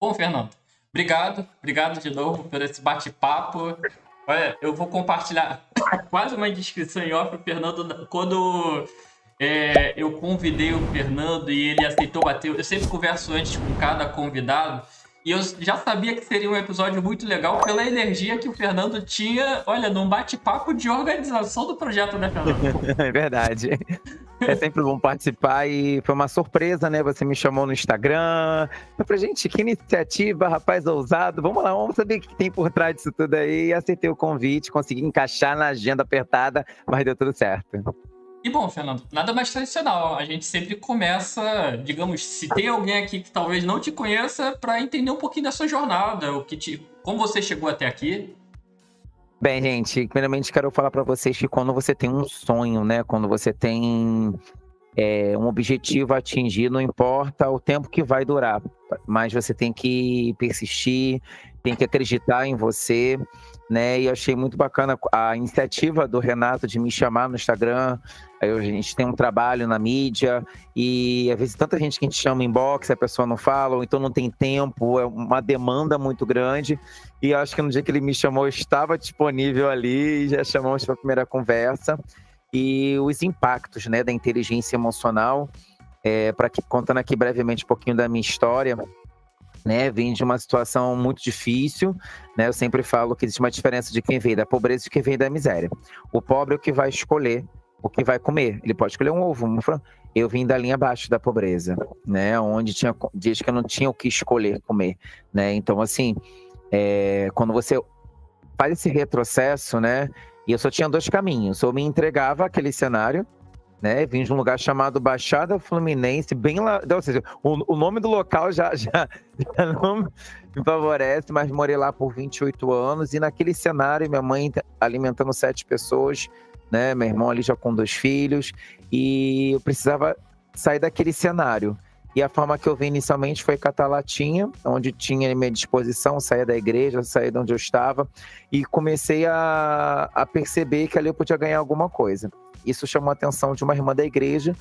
Bom, Fernando, obrigado de novo por esse bate-papo. Olha, eu vou compartilhar quase uma descrição em off. O Fernando, quando eu convidei o Fernando e ele aceitou bater, eu sempre converso antes com cada convidado, e eu já sabia que seria um episódio muito legal pela energia que o Fernando tinha, olha, num bate-papo de organização do projeto, né, Fernando? É verdade. É sempre bom participar e foi uma surpresa, né? Você me chamou no Instagram. Eu falei, gente, que iniciativa, rapaz ousado. Vamos lá, vamos saber o que tem por trás disso tudo aí. E aceitei o convite, consegui encaixar na agenda apertada, mas deu tudo certo. E bom, Fernando, nada mais tradicional. A gente sempre começa, digamos, se tem alguém aqui que talvez não te conheça, para entender um pouquinho da sua jornada, como você chegou até aqui. Bem, gente, primeiramente quero falar para vocês que quando você tem um sonho, né? Quando você tem um objetivo a atingir, não importa o tempo que vai durar, mas você tem que persistir, tem que acreditar em você, né? E eu achei muito bacana a iniciativa do Renato de me chamar no Instagram. A gente tem um trabalho na mídia e às vezes tanta gente que a gente chama inbox, a pessoa não fala, ou então não tem tempo, é uma demanda muito grande. E eu acho que no dia que ele me chamou, eu estava disponível ali e já chamamos para a primeira conversa. E os impactos, né, da inteligência emocional, contando aqui brevemente um pouquinho da minha história, né, vim de uma situação muito difícil, né, eu sempre falo que existe uma diferença de quem vem da pobreza e de quem vem da miséria. O pobre é o que vai escolher o que vai comer, ele pode escolher um ovo, um frango. Eu vim da linha abaixo da pobreza, né, onde tinha dias que eu não tinha o que escolher comer, né, então assim, quando você faz esse retrocesso, né, e eu só tinha dois caminhos, ou me entregava àquele cenário, né? Vim de um lugar chamado Baixada Fluminense, bem lá, ou seja, o nome do local já não me favorece, mas morei lá por 28 anos, e naquele cenário, minha mãe alimentando 7 pessoas, né? Meu irmão ali já com 2 filhos, e eu precisava sair daquele cenário. E a forma que eu vi inicialmente foi catar latinha, onde tinha à minha disposição, sair da igreja, sair de onde eu estava, e comecei a perceber que ali eu podia ganhar alguma coisa. Isso chamou a atenção de uma irmã da igreja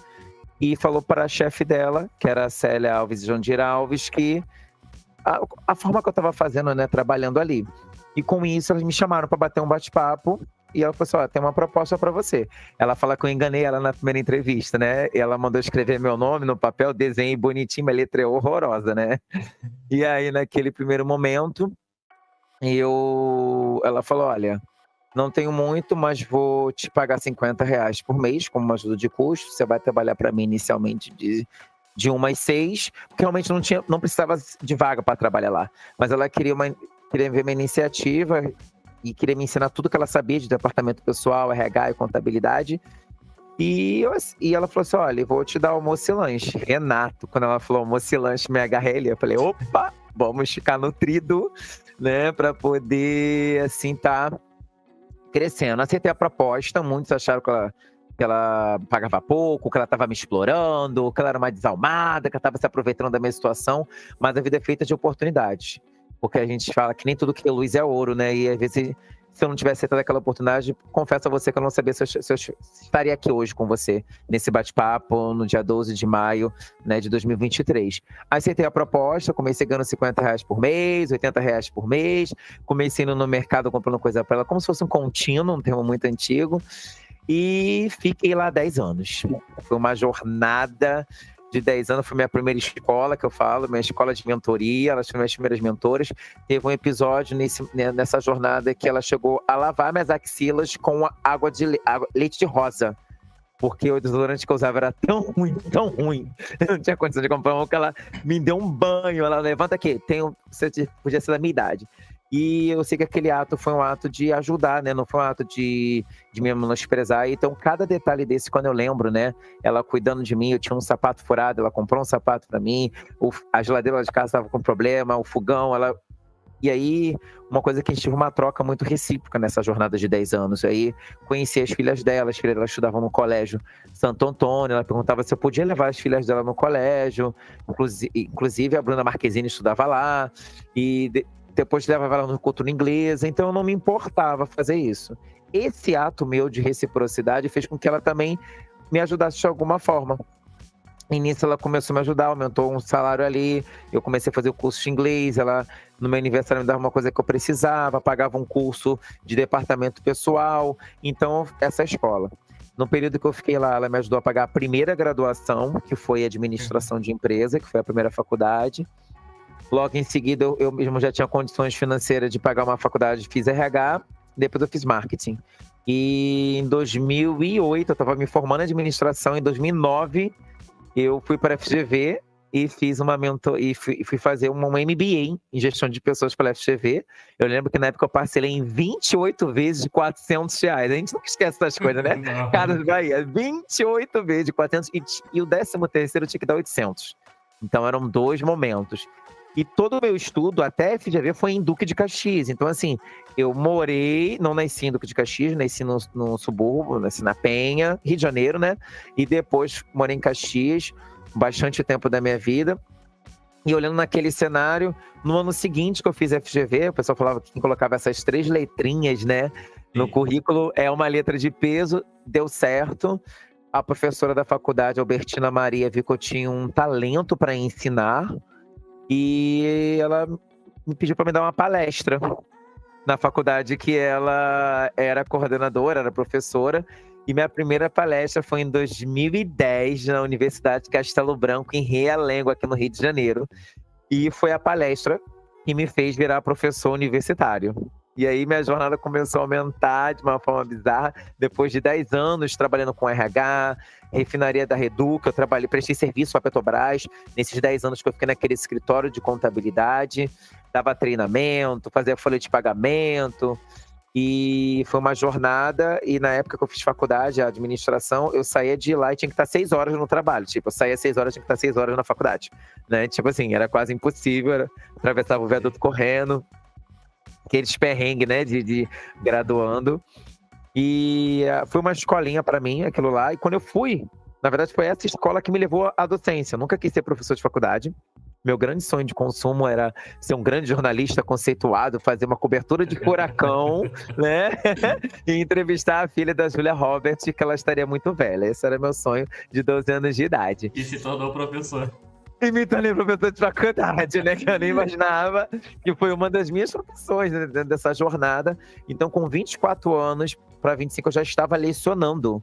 e falou para a chefe dela, que era a Célia Alves e Jandira Alves, que a forma que eu estava fazendo, né, trabalhando ali. E com isso, elas me chamaram para bater um bate-papo. E ela falou assim, ó, tem uma proposta para você. Ela fala que eu enganei ela na primeira entrevista, né? E ela mandou escrever meu nome no papel, desenho bonitinho, mas letra horrorosa, né? E aí, naquele primeiro momento, ela falou, olha, não tenho muito, mas vou te pagar R$ 50 por mês como uma ajuda de custo. Você vai trabalhar para mim inicialmente de 1 às 6, porque realmente não precisava de vaga para trabalhar lá. Mas ela queria ver uma iniciativa e queria me ensinar tudo que ela sabia de departamento pessoal, RH e contabilidade. E ela falou assim, olha, vou te dar almoço e lanche. Renato, quando ela falou almoço e lanche, me agarrei ali. Eu falei, opa, vamos ficar nutrido, né, para poder, assim, tá crescendo. Aceitei a proposta, muitos acharam que ela pagava pouco, que ela estava me explorando, que ela era uma desalmada, que ela estava se aproveitando da minha situação, mas a vida é feita de oportunidades. Porque a gente fala que nem tudo que é luz é ouro, né? E às vezes, se eu não tivesse aceitado aquela oportunidade, confesso a você que eu não sabia se eu estaria aqui hoje com você, nesse bate-papo, no dia 12 de maio, né, de 2023. Aceitei a proposta, comecei ganhando R$ 50 por mês, R$ 80 por mês, comecei indo no mercado comprando coisa para ela, como se fosse um contínuo, um termo muito antigo, e fiquei lá 10 anos. Foi uma jornada de 10 anos, foi minha primeira escola, que eu falo, minha escola de mentoria, elas foram minhas primeiras mentoras. Teve um episódio nessa jornada que ela chegou a lavar minhas axilas com leite de rosa, porque o desodorante que eu usava era tão ruim, eu não tinha condição de comprar um, que ela me deu um banho, ela levanta aqui, você podia ser da minha idade. E eu sei que aquele ato foi um ato de ajudar, né? Não foi um ato de me menosprezar. Então, cada detalhe desse, quando eu lembro, né? Ela cuidando de mim, eu tinha um sapato furado, ela comprou um sapato para mim, a geladeira lá de casa estava com problema, o fogão, ela... E aí, uma coisa que a gente teve uma troca muito recíproca nessa jornada de 10 anos. Aí, conheci as filhas dela, as filhas dela estudavam no colégio Santo Antônio, ela perguntava se eu podia levar as filhas dela no colégio, inclusive a Bruna Marquezine estudava lá, e depois levava ela no cultura inglesa, então eu não me importava fazer isso. Esse ato meu de reciprocidade fez com que ela também me ajudasse de alguma forma. E nisso ela começou a me ajudar, aumentou um salário ali, eu comecei a fazer o curso de inglês, ela no meu aniversário me dava uma coisa que eu precisava, pagava um curso de departamento pessoal, então essa escola. No período que eu fiquei lá, ela me ajudou a pagar a primeira graduação, que foi administração de empresa, que foi a primeira faculdade. Logo em seguida, eu mesmo já tinha condições financeiras de pagar uma faculdade, fiz RH, depois eu fiz marketing. E em 2008, eu estava me formando em administração, em 2009 eu fui para a FGV e fiz fui fazer uma MBA em gestão de pessoas pela FGV. Eu lembro que na época eu parcelei em 28 vezes de R$ 400. A gente nunca esquece essas coisas, né? Cara, vai, 28 vezes de 400 e o 13º eu tinha que dar 800. Então eram 2 momentos. E todo o meu estudo, até FGV, foi em Duque de Caxias. Então, assim, eu não nasci em Duque de Caxias, nasci no subúrbio, nasci na Penha, Rio de Janeiro, né? E depois morei em Caxias, bastante tempo da minha vida. E olhando naquele cenário, no ano seguinte que eu fiz FGV, o pessoal falava que quem colocava essas 3 letrinhas, né, no currículo, é uma letra de peso, deu certo. A professora da faculdade, Albertina Maria, viu que eu tinha um talento para ensinar. E ela me pediu para me dar uma palestra na faculdade, que ela era coordenadora, era professora. E minha primeira palestra foi em 2010, na Universidade de Castelo Branco, em Realengo, aqui no Rio de Janeiro. E foi a palestra que me fez virar professor universitário. E aí minha jornada começou a aumentar de uma forma bizarra. Depois de 10 anos trabalhando com RH, refinaria da Reduc, eu prestei serviço para a Petrobras. Nesses 10 anos que eu fiquei naquele escritório de contabilidade, dava treinamento, fazia folha de pagamento. E foi uma jornada, e na época que eu fiz faculdade, a administração, eu saía de lá e tinha que estar 6 horas no trabalho. Tipo, eu saía 6 horas, tinha que estar 6 horas na faculdade, né? Tipo assim, era quase impossível, atravessava o viaduto correndo. Aqueles perrengues, né, de graduando. E foi uma escolinha para mim, aquilo lá. E quando eu fui, na verdade foi essa escola que me levou à docência. Eu nunca quis ser professor de faculdade. Meu grande sonho de consumo era ser um grande jornalista conceituado, fazer uma cobertura de furacão, né? E entrevistar a filha da Julia Roberts, que ela estaria muito velha. Esse era meu sonho de 12 anos de idade. E se tornou professor. E me tornei professor de faculdade, né? Que eu nem imaginava, que foi uma das minhas profissões, né, dentro dessa jornada. Então, com 24 anos para 25, eu já estava lecionando,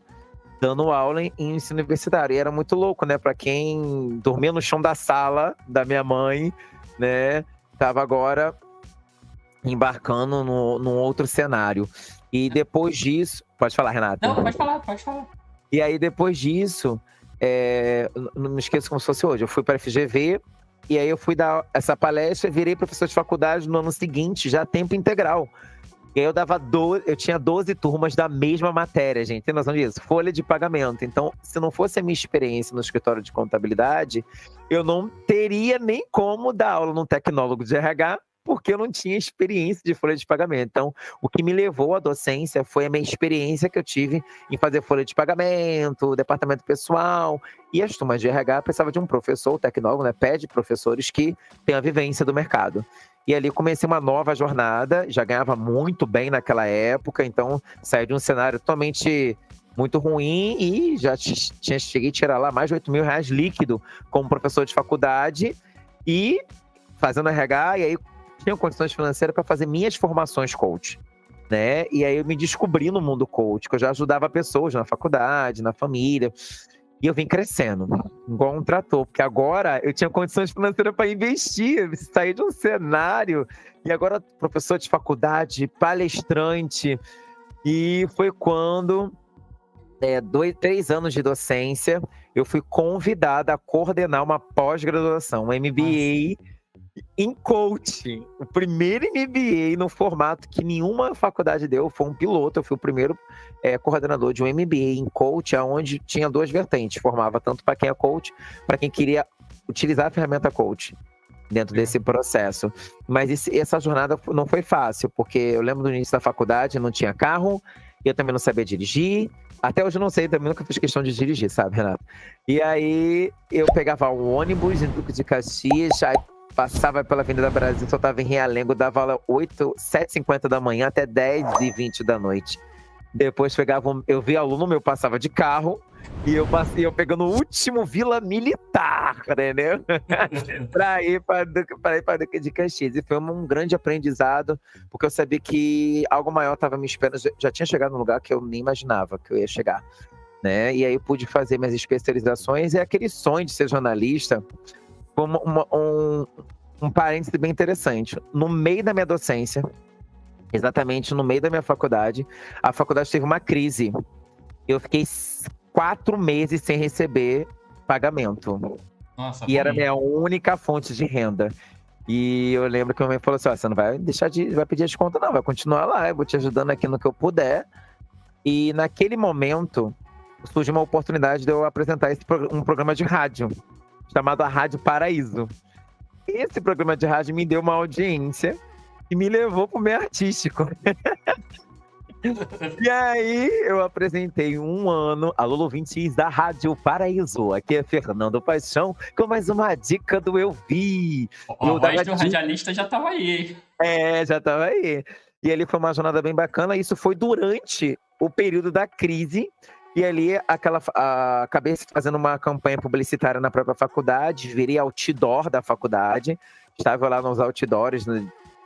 dando aula em ensino universitário. E era muito louco, né? Para quem dormia no chão da sala da minha mãe, né? Tava agora embarcando num outro cenário. E depois disso... Pode falar, Renata. Não, pode falar. E aí, depois disso... não me esqueço como se fosse hoje. Eu fui para a FGV e aí eu fui dar essa palestra e virei professor de faculdade no ano seguinte, já tempo integral. E aí eu tinha 12 turmas da mesma matéria, gente. Tem noção disso? Folha de pagamento. Então, se não fosse a minha experiência no escritório de contabilidade, eu não teria nem como dar aula num tecnólogo de RH, porque eu não tinha experiência de folha de pagamento. Então, o que me levou à docência foi a minha experiência que eu tive em fazer folha de pagamento, departamento pessoal. E as turmas de RH precisavam de um professor, o tecnólogo, né? Pede professores que tenham a vivência do mercado. E ali comecei uma nova jornada, já ganhava muito bem naquela época, então saí de um cenário totalmente muito ruim e já cheguei a tirar lá mais de R$ 8.000 líquido como professor de faculdade e fazendo RH, e aí tinha condições financeiras para fazer minhas formações coach, né? E aí eu me descobri no mundo coach, que eu já ajudava pessoas na faculdade, na família, e eu vim crescendo, igual um trator, porque agora eu tinha condições financeiras para investir, sair de um cenário, e agora professor de faculdade, palestrante, e foi quando, 3 anos de docência, eu fui convidada a coordenar uma pós-graduação, um MBA, em coaching, o primeiro MBA no formato que nenhuma faculdade deu, foi um piloto. Eu fui o primeiro coordenador de um MBA em coaching, onde tinha 2 vertentes, formava tanto para quem é coach, para quem queria utilizar a ferramenta coach dentro desse processo. Mas essa jornada não foi fácil, porque eu lembro do início da faculdade, não tinha carro, eu também não sabia dirigir. Até hoje eu não sei, também nunca fiz questão de dirigir, sabe, Renato? E aí eu pegava o ônibus em Duque de Caxias, aí passava pela Avenida Brasil, só estava em Realengo, dava aula 7h50 da manhã até 10h20 da noite. Depois eu vi aluno meu, passava de carro, e eu pegando o último Vila Militar, entendeu? Para ir para Duque de Caxias. E foi um grande aprendizado, porque eu sabia que algo maior estava me esperando. Já tinha chegado num lugar que eu nem imaginava que eu ia chegar, né? E aí eu pude fazer minhas especializações, e aquele sonho de ser jornalista foi um parêntese bem interessante. No meio da minha docência, exatamente no meio da minha faculdade, a faculdade teve uma crise. Eu fiquei 4 meses sem receber pagamento. Nossa, E era a ruim. minha única fonte de renda. E eu lembro que a minha mãe falou assim: você não vai vai pedir as contas, não, vai continuar lá, eu vou te ajudando aqui no que eu puder. E naquele momento, surgiu uma oportunidade de eu apresentar um programa de rádio, chamado A Rádio Paraíso. Esse programa de rádio me deu uma audiência e me levou pro meio artístico. E aí, eu apresentei um ano, alô ouvintes da Rádio Paraíso. Aqui é Fernando Paixão, com mais uma dica do Eu Vi. A voz do radialista já tava aí. Já tava aí. E ali foi uma jornada bem bacana. Isso foi durante o período da crise. E ali, acabei fazendo uma campanha publicitária na própria faculdade, virei outdoor da faculdade. Estava lá nos outdoors,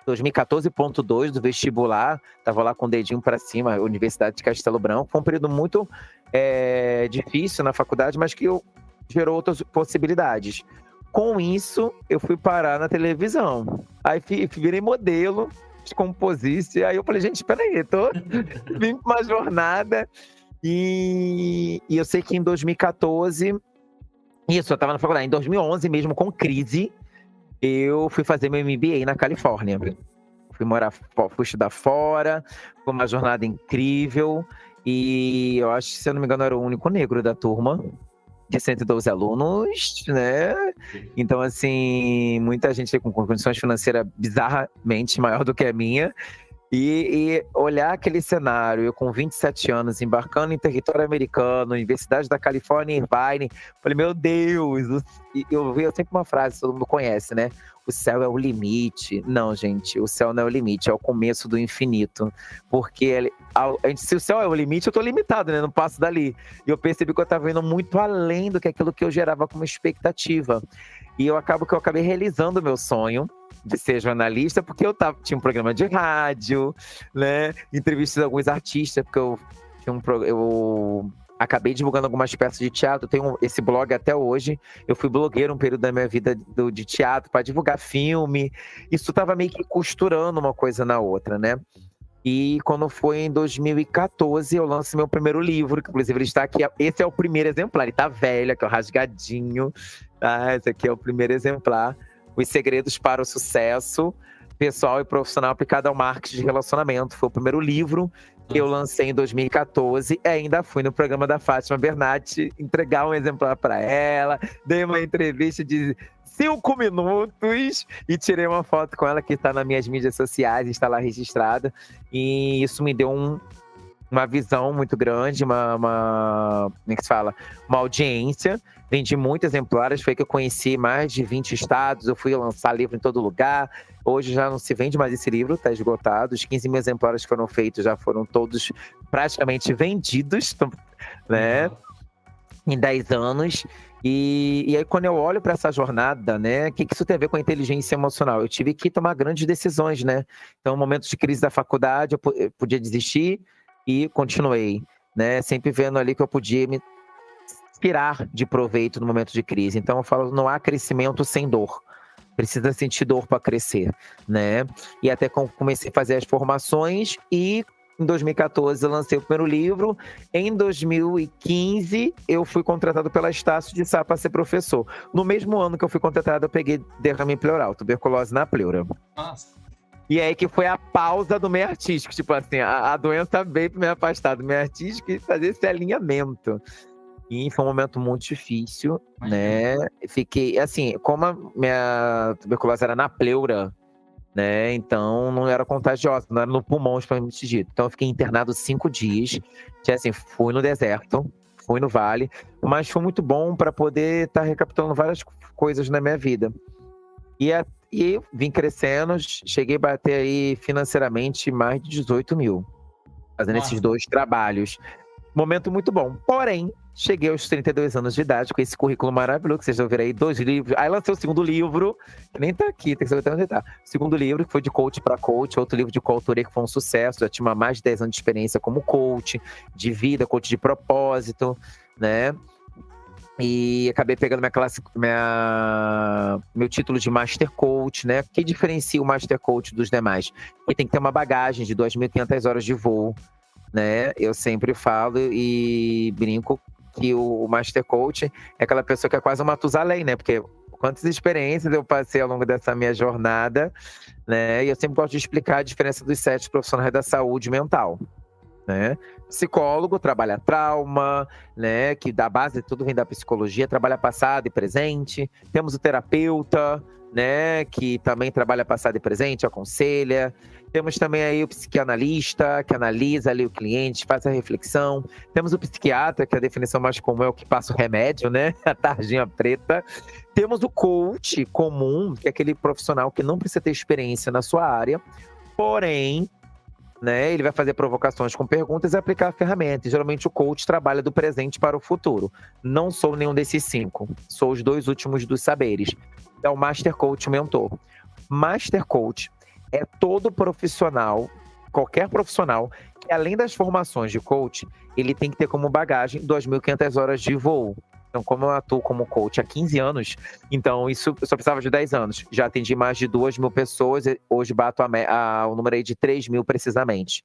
2014.2 do vestibular, estava lá com o dedinho para cima, Universidade de Castelo Branco. Foi um período muito difícil na faculdade, mas que gerou outras possibilidades. Com isso, eu fui parar na televisão. Aí virei modelo, composiste. Aí eu falei, gente, peraí, vim pra uma jornada. E eu sei que em 2014, isso, eu estava na faculdade, em 2011 mesmo, com crise, eu fui fazer meu MBA na Califórnia. Fui estudar fora, foi uma jornada incrível. E eu acho que, se eu não me engano, eu era o único negro da turma, de 112 alunos, né? Então, assim, muita gente com condições financeiras bizarramente maior do que a minha. E olhar aquele cenário, eu com 27 anos, embarcando em território americano, Universidade da Califórnia, Irvine, falei, meu Deus, eu vi sempre uma frase que todo mundo conhece, né? O céu é o limite. Não, gente, o céu não é o limite, é o começo do infinito. Porque se o céu é o limite, eu tô limitado, né? Não passo dali. E eu percebi que eu tava indo muito além do que aquilo que eu gerava como expectativa. E eu acabei realizando o meu sonho de ser jornalista, porque tinha um programa de rádio, né? Entrevistas de alguns artistas, porque eu acabei divulgando algumas peças de teatro. Tenho esse blog até hoje. Eu fui blogueiro um período da minha vida de teatro para divulgar filme. Isso estava meio que costurando uma coisa na outra, né? E quando foi em 2014, eu lancei meu primeiro livro, que inclusive ele está aqui. Esse é o primeiro exemplar, ele tá velho, aqui é o rasgadinho. Tá? Esse aqui é o primeiro exemplar. Os Segredos para o Sucesso Pessoal e Profissional Aplicado ao Marketing de Relacionamento. Foi o primeiro livro que eu lancei em 2014 e ainda fui no programa da Fátima Bernardes entregar um exemplar para ela. Dei uma entrevista de 5 minutos e tirei uma foto com ela que está nas minhas mídias sociais, está lá registrada. E isso me deu uma visão muito grande, como é que se fala? Uma audiência. Vendi muitos exemplares, foi que eu conheci mais de 20 estados, eu fui lançar livro em todo lugar. Hoje já não se vende mais esse livro, está esgotado. Os 15 mil exemplares que foram feitos já foram todos praticamente vendidos, né? Em 10 anos. E aí, quando eu olho para essa jornada, né, o que isso tem a ver com a inteligência emocional? Eu tive que tomar grandes decisões, né? Então, momentos de crise da faculdade, eu podia desistir e continuei, né? Sempre vendo ali que eu podia me tirar de proveito no momento de crise. Então, eu falo, não há crescimento sem dor. Precisa sentir dor para crescer, né? E até comecei a fazer as formações e em 2014 eu lancei o primeiro livro. Em 2015 eu fui contratado pela Estácio de Sá para ser professor. No mesmo ano que eu fui contratado, eu peguei derrame pleural, tuberculose na pleura. Nossa. E aí que foi a pausa do meio artístico. Tipo assim, a doença veio para me afastar do meio artístico e fazer esse alinhamento. E foi um momento muito difícil, né? Fiquei, assim, como a minha tuberculose era na pleura, né? Então não era contagiosa, não era no pulmão, propriamente dito. Então eu fiquei internado 5 dias. Assim, fui no deserto, fui no vale, mas foi muito bom para poder estar recapitulando várias coisas na minha vida. E vim crescendo, cheguei a bater aí financeiramente mais de 18 mil. fazendo esses Nossa. 2 trabalhos. Momento muito bom. Porém, cheguei aos 32 anos de idade com esse currículo maravilhoso, que vocês ouviram aí, 2 livros. Aí lancei o segundo livro, que nem tá aqui, tem que saber até onde tá. Segundo livro, que foi de coach para coach, outro livro de coautoria que foi um sucesso. Já tinha mais de 10 anos de experiência como coach, de vida, coach de propósito, né? E acabei pegando meu título de Master Coach, né? O que diferencia o Master Coach dos demais? Ele tem que ter uma bagagem de 2.500 horas de voo, né? Eu sempre falo e brinco que o Master Coach é aquela pessoa que é quase um Matusalém, né? Porque quantas experiências eu passei ao longo dessa minha jornada, né? E eu sempre gosto de explicar a diferença dos 7 profissionais da saúde mental, né? Psicólogo trabalha trauma, né? Que da base de tudo vem da psicologia, trabalha passado e presente. Temos o terapeuta, né? Que também trabalha passado e presente, aconselha. Temos também aí o psicanalista, que analisa ali o cliente, faz a reflexão. Temos o psiquiatra, que a definição mais comum é o que passa o remédio, né? A tarjinha preta. Temos o coach comum, que é aquele profissional que não precisa ter experiência na sua área, porém, né, ele vai fazer provocações com perguntas e aplicar ferramentas. Geralmente o coach trabalha do presente para o futuro. Não sou nenhum desses 5. Sou os 2 últimos dos saberes. É o Master Coach Mentor. Master Coach é todo profissional, qualquer profissional, que além das formações de coach, ele tem que ter como bagagem 2.500 horas de voo. Então, como eu atuo como coach há 15 anos, então isso eu só precisava de 10 anos. Já atendi mais de 2.000 pessoas, hoje bato o número aí de 3.000 precisamente.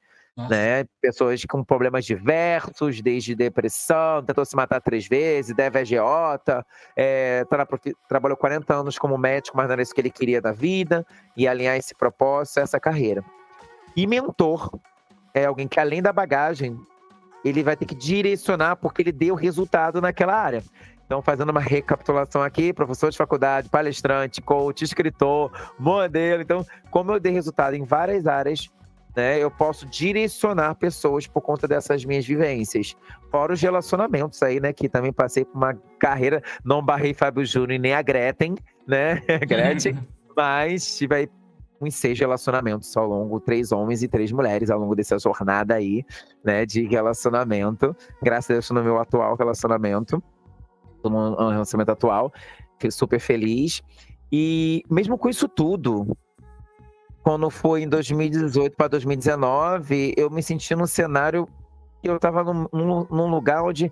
Né? Pessoas com problemas diversos, desde depressão, tentou se matar 3 vezes, deve agiota, trabalhou 40 anos como médico, mas não era isso que ele queria da vida, e alinhar esse propósito, essa carreira. E mentor é alguém que, além da bagagem, ele vai ter que direcionar porque ele deu resultado naquela área. Então, fazendo uma recapitulação aqui, professor de faculdade, palestrante, coach, escritor, modelo. Então, como eu dei resultado em várias áreas, né, eu posso direcionar pessoas por conta dessas minhas vivências. Fora os relacionamentos aí, né, que também passei por uma carreira, não barrei Fábio Júnior e nem a Gretchen, né, Gretchen, mas tive aí uns 6 relacionamentos ao longo, 3 homens e 3 mulheres ao longo dessa jornada aí, né, de relacionamento. Graças a Deus, no meu atual relacionamento, tô num relacionamento atual, fui super feliz. E mesmo com isso tudo, quando foi em 2018 para 2019, eu me senti num cenário que eu tava num lugar onde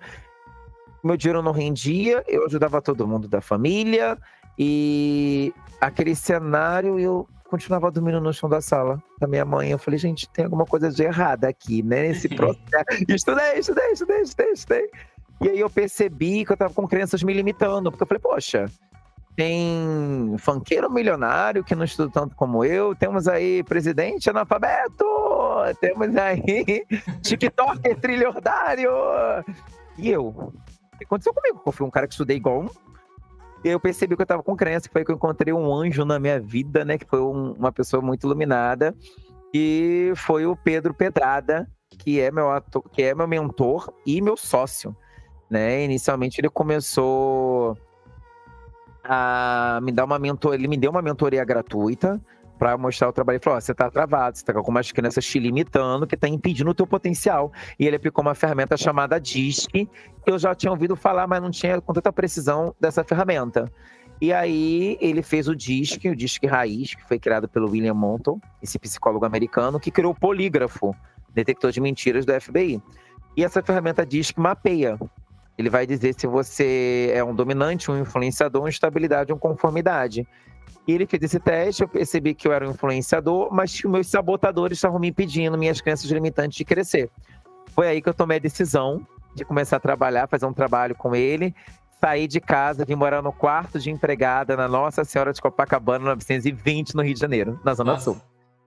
meu dinheiro não rendia, eu ajudava todo mundo da família, e aquele cenário eu continuava dormindo no chão da sala da minha mãe. Eu falei, gente, tem alguma coisa de errada aqui, né? Nesse processo. Estudei. E aí eu percebi que eu tava com crenças me limitando, porque eu falei, poxa, tem funkeiro milionário que não estuda tanto como eu, temos aí presidente analfabeto, temos aí TikToker trilhardário. E eu? O que aconteceu comigo? Eu fui um cara que estudei igual um. Eu percebi que eu tava com crença, que foi que eu encontrei um anjo na minha vida, né? Que foi uma pessoa muito iluminada. E foi o Pedro Pedrada, que é meu mentor e meu sócio, né? Inicialmente ele começou a me dar uma mentoria, ele me deu uma mentoria gratuita para mostrar o trabalho. Ele falou, você tá travado, você tá com algumas crenças te limitando, que tá impedindo o teu potencial. E ele aplicou uma ferramenta chamada DISC, que eu já tinha ouvido falar, mas não tinha com tanta precisão dessa ferramenta. E aí ele fez o DISC Raiz, que foi criado pelo William Monton, esse psicólogo americano, que criou o polígrafo, detector de mentiras do FBI. E essa ferramenta DISC mapeia. Ele vai dizer se você é um dominante, um influenciador, uma instabilidade, uma conformidade. E ele fez esse teste, eu percebi que eu era um influenciador, mas que os meus sabotadores estavam me impedindo, minhas crenças limitantes, de crescer. Foi aí que eu tomei a decisão de começar a trabalhar, fazer um trabalho com ele, sair de casa, vim morar no quarto de empregada na Nossa Senhora de Copacabana, 920, no Rio de Janeiro, na Zona Sul.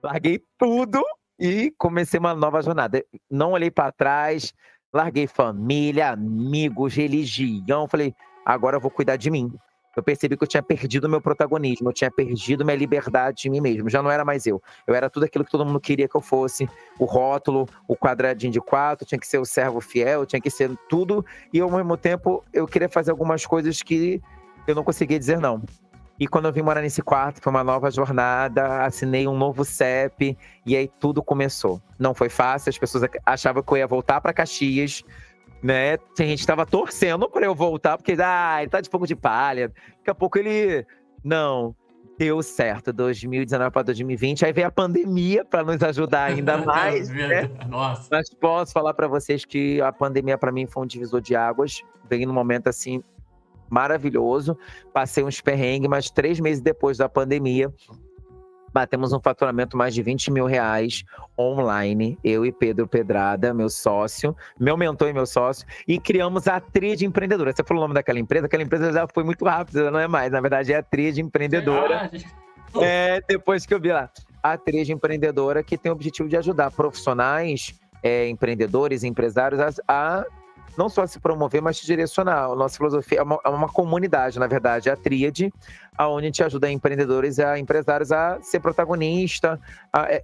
Larguei tudo e comecei uma nova jornada. Não olhei para trás, larguei família, amigos, religião, falei, agora eu vou cuidar de mim. Eu percebi que eu tinha perdido meu protagonismo, eu tinha perdido minha liberdade de mim mesmo, já não era mais eu. Eu era tudo aquilo que todo mundo queria que eu fosse, o rótulo, o quadradinho de 4, tinha que ser o servo fiel, tinha que ser tudo, e ao mesmo tempo eu queria fazer algumas coisas que eu não conseguia dizer não. E quando eu vim morar nesse quarto, foi uma nova jornada, assinei um novo CEP e aí tudo começou. Não foi fácil, as pessoas achavam que eu ia voltar para Caxias, né? Tem gente que estava torcendo para eu voltar, porque ele tá de fogo de palha. Daqui a pouco ele. Não, deu certo. 2019 para 2020. Aí veio a pandemia para nos ajudar ainda mais, né? Nossa. Mas posso falar para vocês que a pandemia para mim foi um divisor de águas. Veio num momento assim maravilhoso. Passei uns perrengues, mas 3 meses depois da pandemia, batemos um faturamento mais de 20 mil reais online, eu e Pedro Pedrada, meu sócio, meu mentor e meu sócio, e criamos a Tríade Empreendedora. Você falou o nome daquela empresa já foi muito rápida, não é mais, na verdade é a Tríade Empreendedora. Depois que eu vi lá, a Tríade Empreendedora, que tem o objetivo de ajudar profissionais, empreendedores, empresários a não só se promover, mas se direcionar. A nossa filosofia é uma comunidade, na verdade, é a Tríade, onde a gente ajuda empreendedores e empresários a ser protagonista.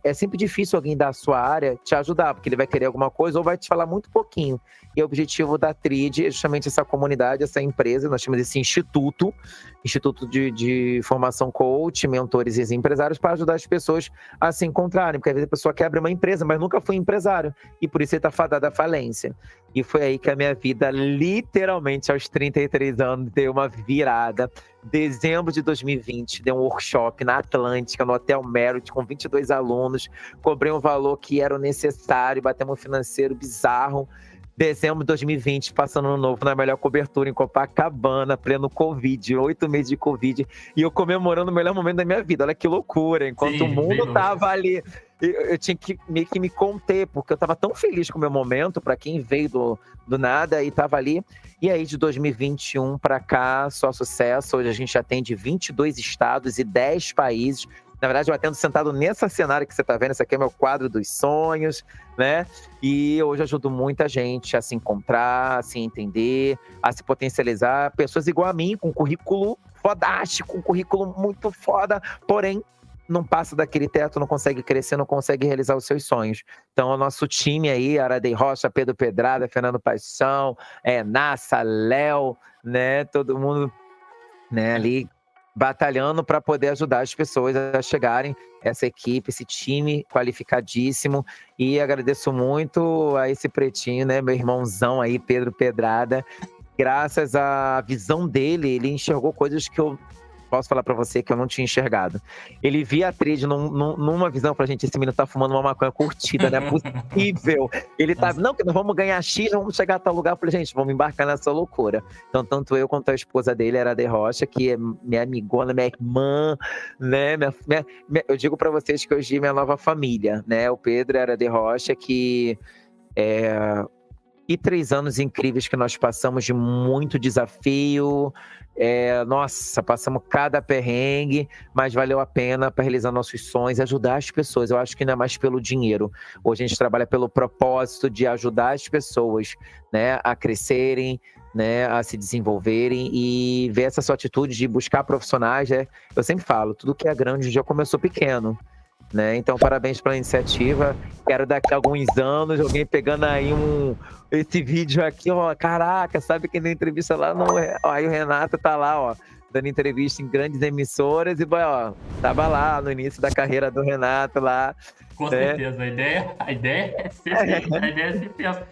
É sempre difícil alguém da sua área te ajudar, porque ele vai querer alguma coisa ou vai te falar muito pouquinho. E o objetivo da Tríade é justamente essa comunidade, essa empresa, nós chamamos esse instituto de formação coach, mentores e empresários, para ajudar as pessoas a se encontrarem, porque às vezes a pessoa quer abrir uma empresa, mas nunca foi empresário, e por isso ele está fadado à falência. E foi aí que a minha vida, literalmente, aos 33 anos, deu uma virada. Dezembro de 2020, dei um workshop na Atlântica, no Hotel Merit, com 22 alunos. Cobrei um valor que era o necessário, batemos um financeiro bizarro. Dezembro de 2020, passando no novo, na melhor cobertura em Copacabana, pleno Covid, 8 meses de Covid. E eu comemorando o melhor momento da minha vida. Olha que loucura. Enquanto o mundo tava ali, eu tinha que meio que me conter, porque eu tava tão feliz com o meu momento, para quem veio do nada e tava ali. E aí, de 2021 para cá, só sucesso. Hoje a gente atende 22 estados e 10 países. Na verdade, eu atendo sentado nessa cenário que você tá vendo. Esse aqui é meu quadro dos sonhos, né? E hoje ajudo muita gente a se encontrar, a se entender, a se potencializar. Pessoas igual a mim, com currículo fodástico, um currículo muito foda, porém, não passa daquele teto, não consegue crescer, não consegue realizar os seus sonhos. Então, o nosso time aí, Aradei Rocha, Pedro Pedrada, Fernando Paixão, Nassa, Léo, né? Todo mundo, né, ali batalhando para poder ajudar as pessoas a chegarem, essa equipe, esse time qualificadíssimo. E agradeço muito a esse pretinho, né, meu irmãozão aí, Pedro Pedrada. Graças à visão dele, ele enxergou coisas que eu posso falar pra você que eu não tinha enxergado. Ele via a Tríade numa visão pra gente, esse menino tá fumando uma maconha curtida, não é possível. Ele tá, não, que nós vamos ganhar X, vamos chegar a tal lugar. Eu falei, gente, vamos embarcar nessa loucura. Então, tanto eu quanto a esposa dele, era de Rocha, que é minha amigona, minha irmã, né? Eu digo pra vocês que hoje é minha nova família, né? O Pedro era de Rocha, que e 3 anos incríveis que nós passamos de muito desafio. Nossa, passamos cada perrengue, mas valeu a pena para realizar nossos sonhos e ajudar as pessoas. Eu acho que não é mais pelo dinheiro. Hoje a gente trabalha pelo propósito de ajudar as pessoas, né, a crescerem, né, a se desenvolverem e ver essa sua atitude de buscar profissionais. Eu sempre falo, tudo que é grande já começou pequeno. Né? Então, parabéns pela iniciativa. Quero daqui a alguns anos alguém pegando aí esse vídeo aqui, ó. Caraca, sabe que na entrevista lá não é. Ó, aí o Renato tá lá, ó, dando entrevista em grandes emissoras e, ó, tava lá no início da carreira do Renato lá. Com certeza, a ideia é sempre essa.